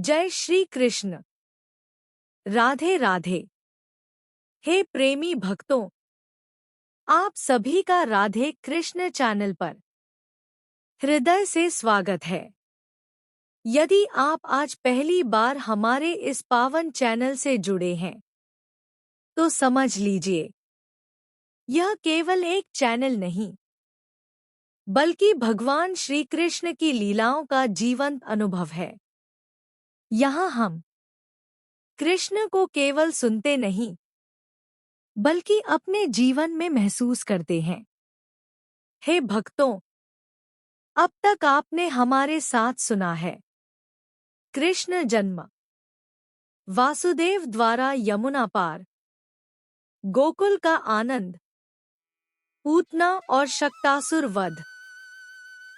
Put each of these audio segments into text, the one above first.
जय श्री कृष्ण। राधे राधे। हे प्रेमी भक्तों, आप सभी का राधे कृष्ण चैनल पर हृदय से स्वागत है। यदि आप आज पहली बार हमारे इस पावन चैनल से जुड़े हैं तो समझ लीजिए, यह केवल एक चैनल नहीं बल्कि भगवान श्री कृष्ण की लीलाओं का जीवंत अनुभव है। यहाँ हम कृष्ण को केवल सुनते नहीं बल्कि अपने जीवन में महसूस करते हैं। हे भक्तों, अब तक आपने हमारे साथ सुना है कृष्ण जन्म, वासुदेव द्वारा यमुना पार, गोकुल का आनंद, पूतना और शक्तासुर वध,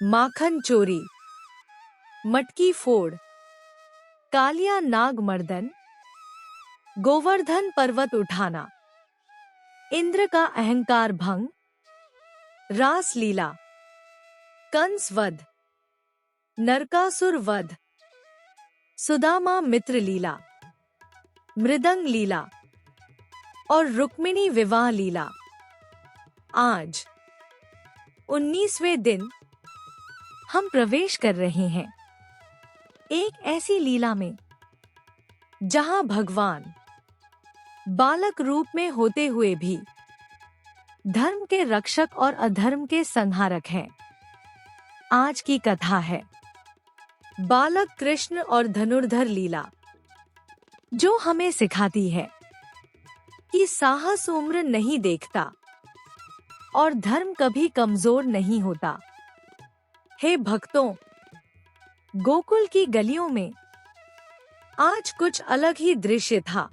माखन चोरी, मटकी फोड़, कालिया नाग मर्दन, गोवर्धन पर्वत उठाना, इंद्र का अहंकार भंग, रास लीला, कंस वध, नरकासुर वध, सुदामा मित्र लीला, मृदंग लीला और रुक्मिणी विवाह लीला। आज 19वें दिन हम प्रवेश कर रहे हैं एक ऐसी लीला में जहां भगवान बालक रूप में होते हुए भी धर्म के रक्षक और अधर्म के संहारक हैं। आज की कथा है बालक कृष्ण और धनुर्धर लीला, जो हमें सिखाती है कि साहस उम्र नहीं देखता और धर्म कभी कमजोर नहीं होता। हे भक्तों, गोकुल की गलियों में आज कुछ अलग ही दृश्य था।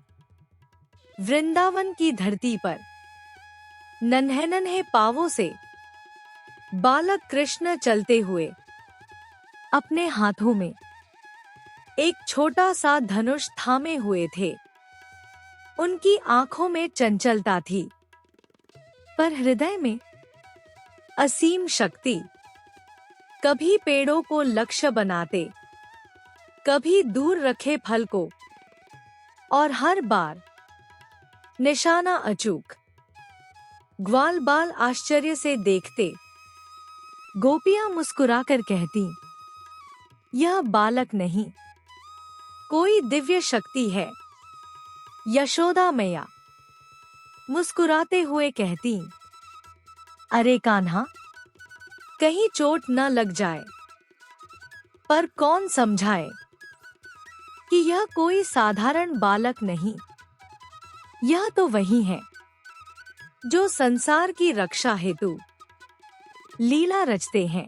वृंदावन की धरती पर नन्हे नन्हे पांवों से बालक कृष्ण चलते हुए अपने हाथों में एक छोटा सा धनुष थामे हुए थे। उनकी आंखों में चंचलता थी, पर हृदय में असीम शक्ति। कभी पेड़ों को लक्ष्य बनाते, कभी दूर रखे फल को, और हर बार निशाना अचूक। ग्वाल बाल आश्चर्य से देखते, गोपियां मुस्कुराकर कहती, यह बालक नहीं, कोई दिव्य शक्ति है। यशोदा मैया मुस्कुराते हुए कहती, अरे कान्हा, कहीं चोट न लग जाए। पर कौन समझाए कि यह कोई साधारण बालक नहीं, यह तो वही है जो संसार की रक्षा हेतु लीला रचते हैं।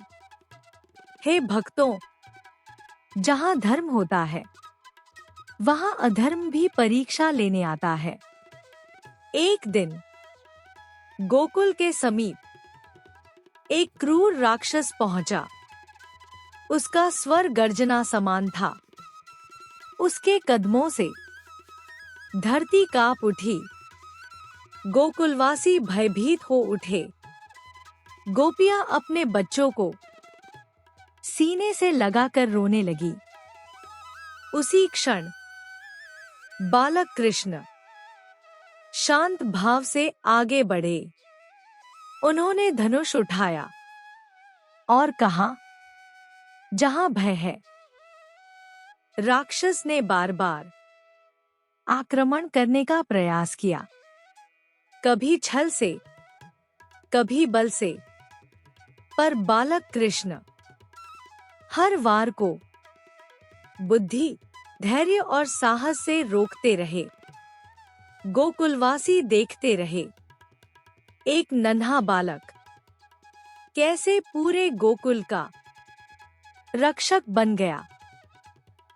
हे भक्तों, जहां धर्म होता है वहां अधर्म भी परीक्षा लेने आता है। एक दिन गोकुल के समीप एक क्रूर राक्षस पहुंचा। उसका स्वर गर्जना समान था। उसके कदमों से धरती कांप उठी। गोकुलवासी भयभीत हो उठे। गोपियां अपने बच्चों को सीने से लगाकर रोने लगी। उसी क्षण बालक कृष्ण शांत भाव से आगे बढ़े। उन्होंने धनुष उठाया और कहा, जहां भय है। राक्षस ने बार बार आक्रमण करने का प्रयास किया, कभी छल से, कभी बल से, पर बालक कृष्ण हर वार को बुद्धि, धैर्य और साहस से रोकते रहे। गोकुलवासी देखते रहे, एक नन्हा बालक कैसे पूरे गोकुल का रक्षक बन गया।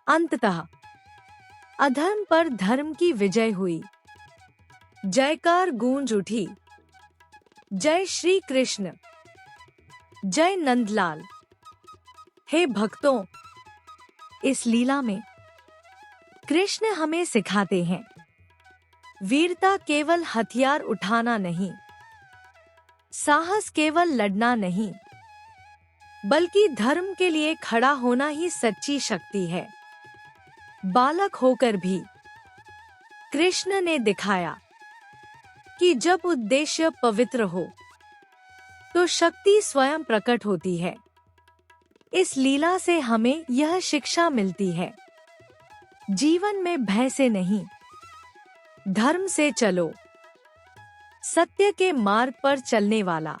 अंततः अधर्म पर धर्म की विजय हुई। जयकार गूंज उठी। जय श्री कृष्ण, जय नंदलाल। हे भक्तों, इस लीला में कृष्ण हमें सिखाते हैं, वीरता केवल हथियार उठाना नहीं, साहस केवल लड़ना नहीं, बल्कि धर्म के लिए खड़ा होना ही सच्ची शक्ति है। बालक होकर भी कृष्ण ने दिखाया कि जब उद्देश्य पवित्र हो तो शक्ति स्वयं प्रकट होती है। इस लीला से हमें यह शिक्षा मिलती है, जीवन में भय से नहीं, धर्म से चलो। सत्य के मार्ग पर चलने वाला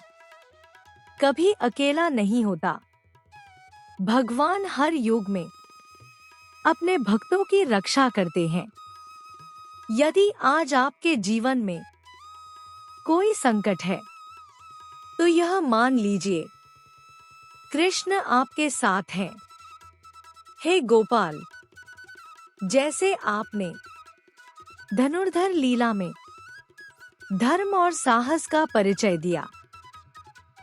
कभी अकेला नहीं होता। भगवान हर युग में अपने भक्तों की रक्षा करते हैं। यदि आज आपके जीवन में कोई संकट है तो यह मान लीजिए, कृष्ण आपके साथ हैं। हे गोपाल, जैसे आपने धनुर्धर लीला में धर्म और साहस का परिचय दिया,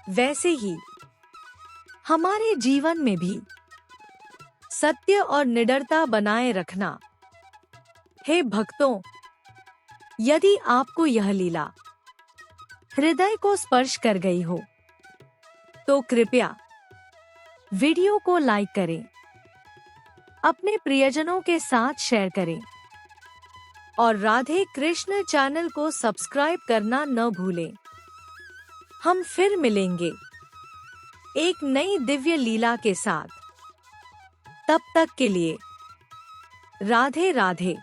वैसे ही हमारे जीवन में भी सत्य और निडरता बनाए रखना। हे भक्तों, यदि आपको यह लीला हृदय को स्पर्श कर गई हो तो कृपया वीडियो को लाइक करें, अपने प्रियजनों के साथ शेयर करें और राधे कृष्ण चैनल को सब्सक्राइब करना न भूलें। हम फिर मिलेंगे एक नई दिव्य लीला के साथ। तब तक के लिए राधे राधे।